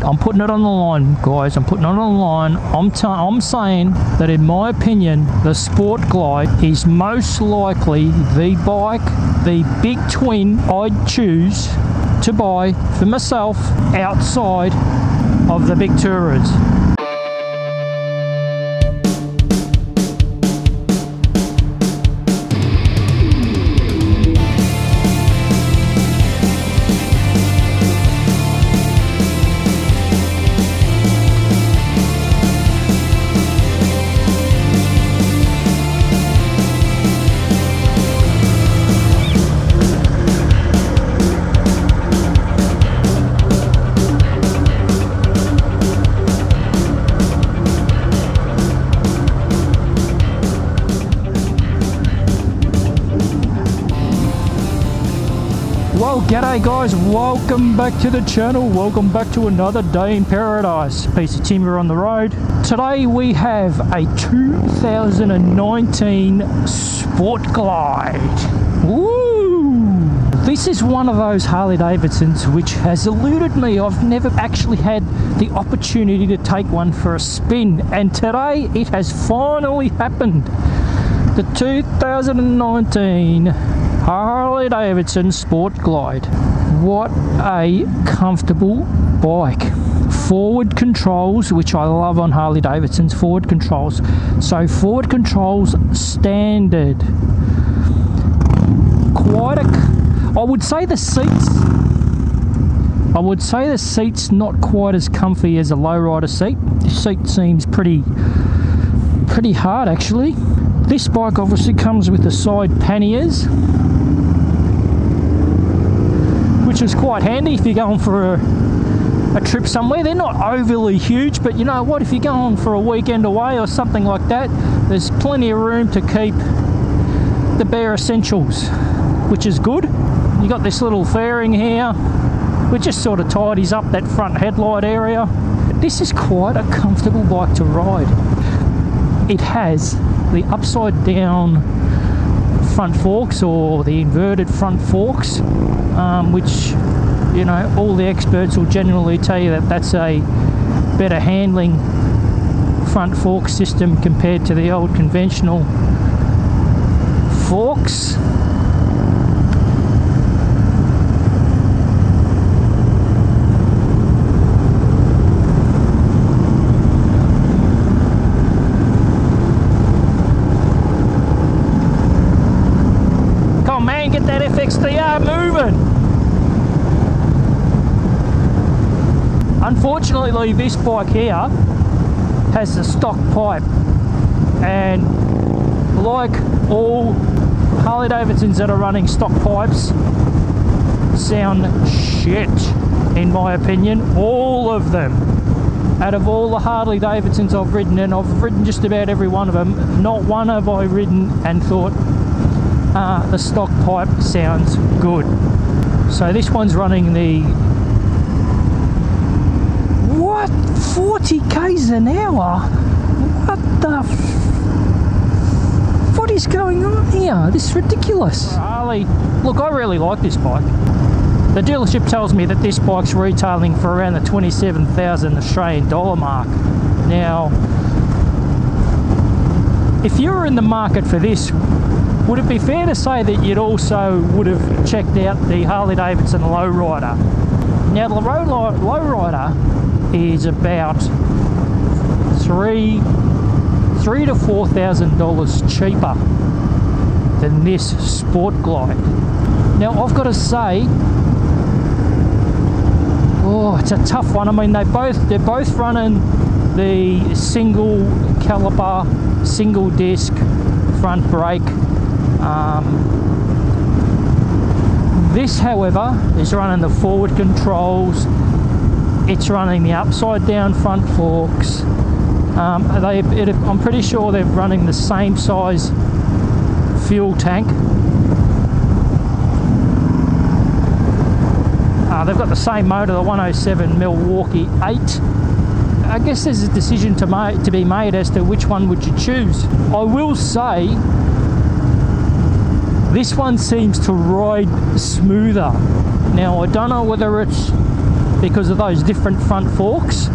I'm putting it on the line, guys. I'm putting it on the line. I'm saying that, in my opinion, the Sport Glide is most likely the bike, the big twin I'd choose to buy for myself outside of the big Tourers. Well, g'day guys, welcome back to the channel, welcome back to another day in paradise. Piece of timber on the road. Today we have a 2019 Sport Glide. Woo! This is one of those Harley Davidsons which has eluded me. I've never actually had the opportunity to take one for a spin, and today it has finally happened. The 2019 Harley Davidson Sport Glide. What a comfortable bike. Forward controls, which I love on Harley Davidson's forward controls. So forward controls standard. I would say the seats not quite as comfy as a lowrider seat. This seat seems pretty hard actually. This bike obviously comes with the side panniers, which is quite handy if you're going for a trip somewhere. They're not overly huge, but you know what, if you're going for a weekend away or something like that, there's plenty of room to keep the bare essentials, which is good. You got this little fairing here, which just sort of tidies up that front headlight area. This is quite a comfortable bike to ride. It has the upside down front forks, or the inverted front forks, which, you know, all the experts will generally tell you that that's a better handling front fork system compared to the old conventional forks. Get that FXDR moving. Unfortunately, this bike here has a stock pipe, and like all Harley Davidsons that are running stock pipes, sound shit in my opinion. All of them. Out of all the Harley Davidsons I've ridden, and I've ridden just about every one of them, not one have I ridden and thought, the stock pipe sounds good. So this one's running the 40 k's an hour. What is going on here? This is ridiculous. Harley, look, I really like this bike. The dealership tells me that this bike's retailing for around the 27,000 Australian dollar mark. Now, if you were in the market for this, would it be fair to say that you'd also would have checked out the Harley Davidson Lowrider? Now, the Lowrider is about $3,000 to $4,000 cheaper than this Sport Glide. Now, I've got to say, oh, it's a tough one. I mean, they're both running the single caliper, single disc front brake. This, however, is running the forward controls. It's running the upside down front forks. I'm pretty sure they're running the same size fuel tank. They've got the same motor, the 107 Milwaukee 8. I guess there's a decision to be made as to which one would you choose. I will say this one seems to ride smoother. Now, I don't know whether it's because of those different front forks.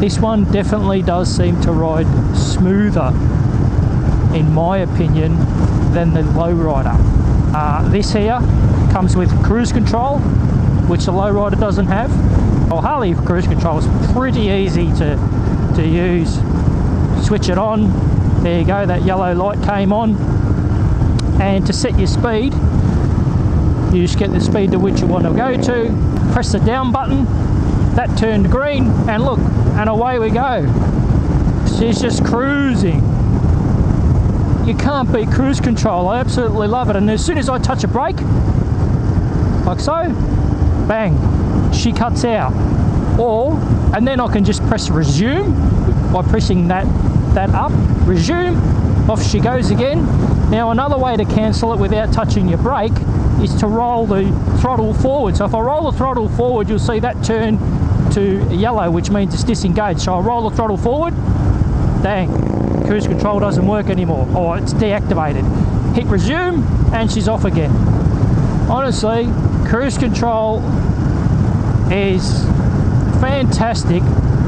This one definitely does seem to ride smoother, in my opinion, than the lowrider. This here comes with cruise control, which the lowrider doesn't have. Well, Harley cruise control is pretty easy to use. Switch it on, there you go, that yellow light came on, and to set your speed, you just get the speed to which you want to go to, press the down button, that turned green, and look, and away we go. She's just cruising. You can't beat cruise control. I absolutely love it. And as soon as I touch a brake, like so, bang, she cuts out. And then I can just press resume by pressing that up, resume, off she goes again. Now another way to cancel it without touching your brake is to roll the throttle forward. So if I roll the throttle forward, you'll see that turn to yellow, which means it's disengaged. So I roll the throttle forward, dang, cruise control doesn't work anymore, or it's deactivated. Hit resume and she's off again. Honestly, cruise control is fantastic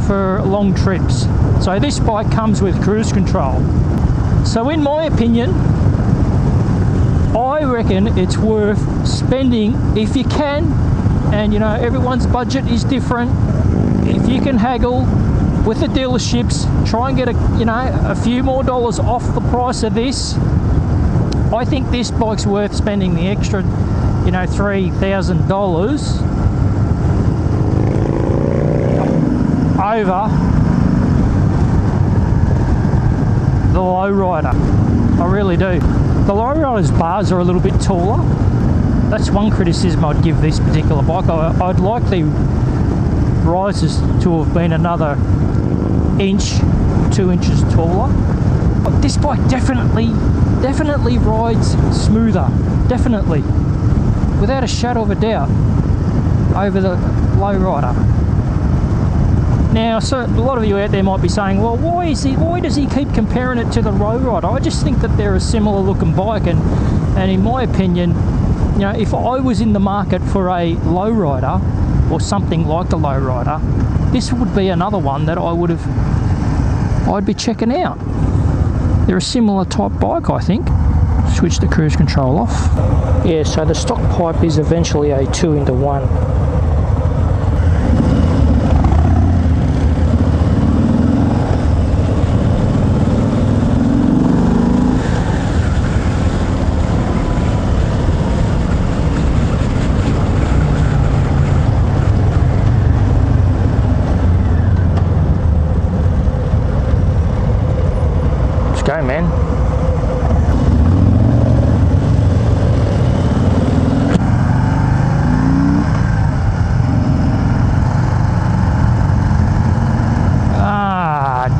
for long trips. So this bike comes with cruise control. So in my opinion, I reckon it's worth spending if you can, and you know, everyone's budget is different. If you can haggle with the dealerships, try and get a few more dollars off the price of this. I think this bike's worth spending the extra, $3,000 over the lowrider. I really do. The lowrider's bars are a little bit taller. That's one criticism I'd give this particular bike. I'd like the risers to have been another inch, 2 inches taller. But this bike definitely rides smoother, definitely, without a shadow of a doubt, over the lowrider. Now, so a lot of you out there might be saying, well, why does he keep comparing it to the lowrider? I just think that they're a similar looking bike, and in my opinion, if I was in the market for a lowrider or something like the lowrider, this would be another one that I'd be checking out. They're a similar type bike, I think. Switch the cruise control off. Yeah, so the stock pipe is eventually a 2-into-1. Go, man.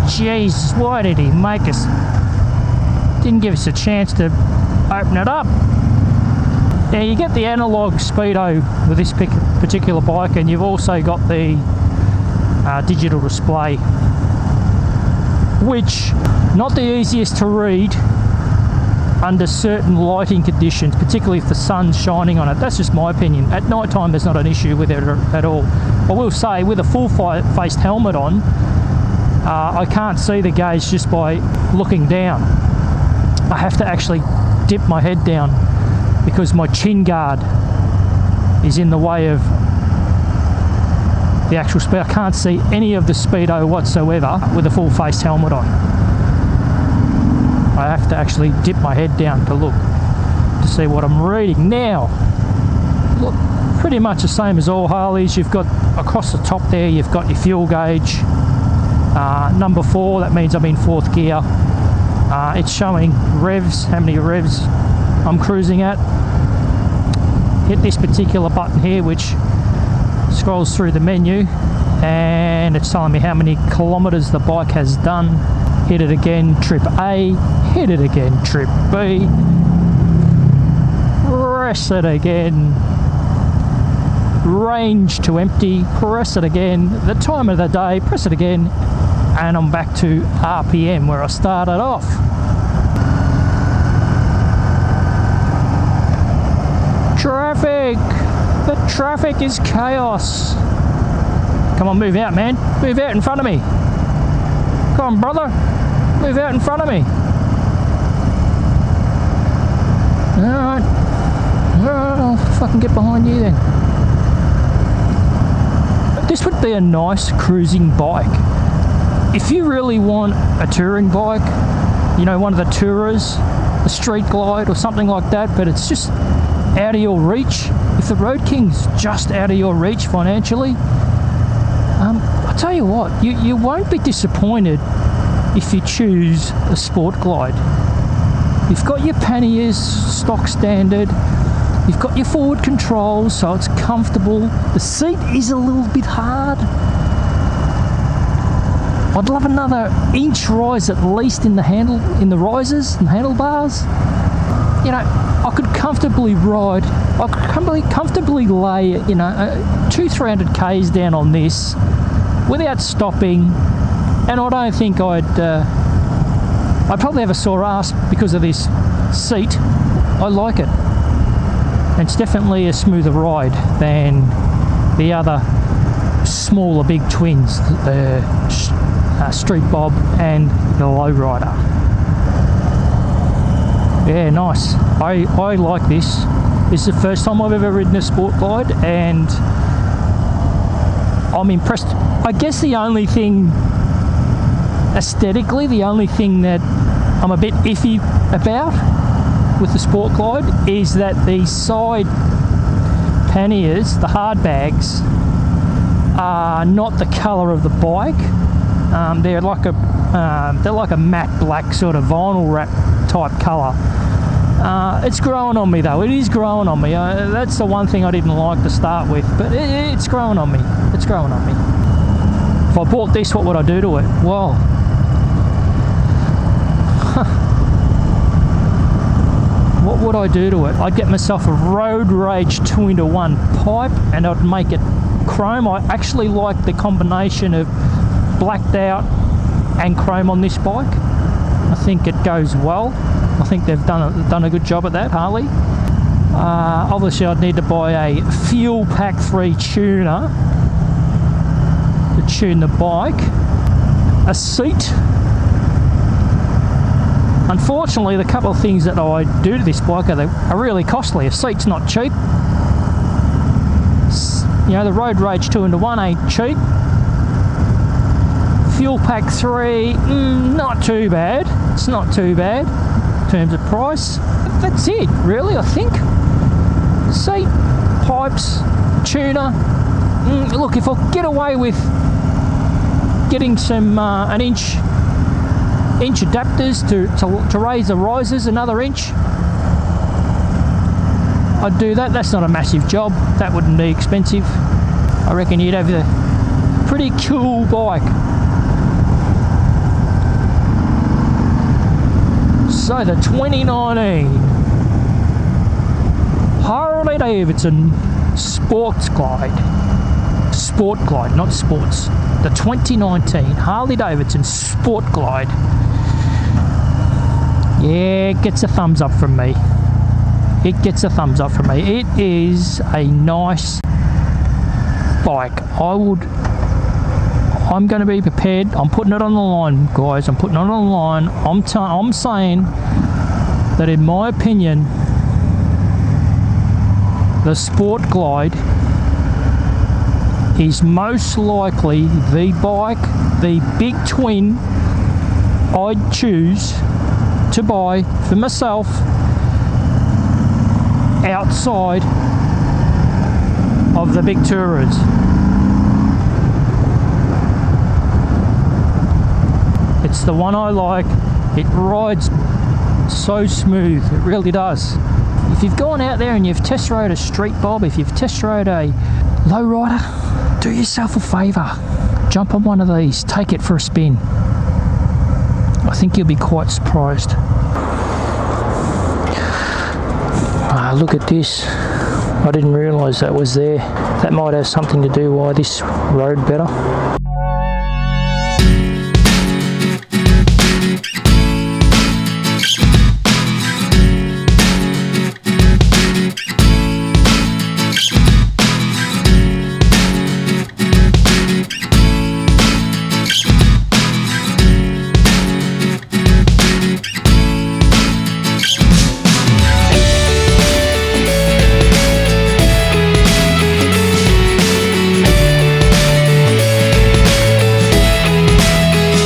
Jeez, why did he make us? Didn't give us a chance to open it up. Now you get the analog Speedo with this particular bike, and you've also got the digital display, which not the easiest to read under certain lighting conditions, particularly if the sun's shining on it. That's just my opinion. At night time there's not an issue with it at all. I will say, with a full-faced helmet on, I can't see the gauge just by looking down. I have to actually dip my head down because my chin guard is in the way of the actual speed. I can't see any of the Speedo whatsoever with a full-faced helmet on. I have to actually dip my head down to look to see what I'm reading. Now, look, pretty much the same as all Harleys. You've got across the top there, you've got your fuel gauge. Number 4, that means I'm in 4th gear. It's showing revs, how many revs I'm cruising at. Hit this particular button here, which scrolls through the menu, and it's telling me how many kilometers the bike has done. Hit it again, trip A. Hit it again, trip B. Press it again. Range to empty. Press it again. The time of the day. Press it again. And I'm back to RPM where I started off. Traffic! The traffic is chaos. Come on, move out, man. Move out in front of me. Come on, brother. Move out in front of me. Alright. Alright, I'll fucking get behind you then. This would be a nice cruising bike. If you really want a touring bike, you know, one of the tourers, a street glide or something like that, but it's just out of your reach. If the Road King's just out of your reach financially, I'll tell you what, you won't be disappointed if you choose a Sport Glide. You've got your panniers stock standard, you've got your forward controls, so it's comfortable. The seat is a little bit hard. I'd love another inch rise at least in the risers and handlebars. You know, I could comfortably ride, I could comfortably lay, you know, 200-300 Ks down on this without stopping, and I don't think I'd probably have a sore ass because of this seat. I like it. And it's definitely a smoother ride than the other smaller big twins, the Street Bob and the Lowrider. Yeah, nice. I like this. This is the first time I've ever ridden a Sport Glide, and I'm impressed. I guess the only thing, aesthetically, the only thing that I'm a bit iffy about with the Sport Glide is that the side panniers, the hard bags, are not the colour of the bike. They're like a matte black sort of vinyl wrap type colour. It's growing on me though. It is growing on me. That's the one thing I didn't like to start with, but it's growing on me. It's growing on me. If I bought this, what would I do to it? Well, what would I do to it? I'd get myself a Road Rage 2-in-1 pipe and I'd make it chrome. I actually like the combination of blacked out and chrome on this bike. I think it goes well. I think they've done a good job at that, Harley. Obviously I'd need to buy a Fuel Pack 3 tuner to tune the bike. A seat. Unfortunately, the couple of things that I do to this bike are really costly. A seat's not cheap. You know, the Road Rage 2-in-1 ain't cheap. Fuel Pack 3, not too bad. It's not too bad in terms of price. That's it, really, I think. Seat, pipes, tuner. Look, if I get away with getting some an inch adapters to raise the risers another inch, I'd do that. That's not a massive job. That wouldn't be expensive. I reckon you'd have a pretty cool bike. So the 2019 Harley Davidson Sport Glide. Sport Glide, not sports. The 2019 Harley Davidson Sport Glide. Yeah, it gets a thumbs up from me. It gets a thumbs up from me. It is a nice bike. I'm going to be prepared. I'm putting it on the line, guys. I'm putting it on the line. I'm saying that, in my opinion, the Sport Glide is most likely the bike, the big twin I'd choose to buy for myself outside of the big tourers. It's the one I like. It rides so smooth, it really does. If you've gone out there and you've test rode a Street Bob, if you've test rode a Lowrider, do yourself a favour. Jump on one of these, take it for a spin. I think you'll be quite surprised. Look at this. I didn't realise that was there. That might have something to do why this rode better.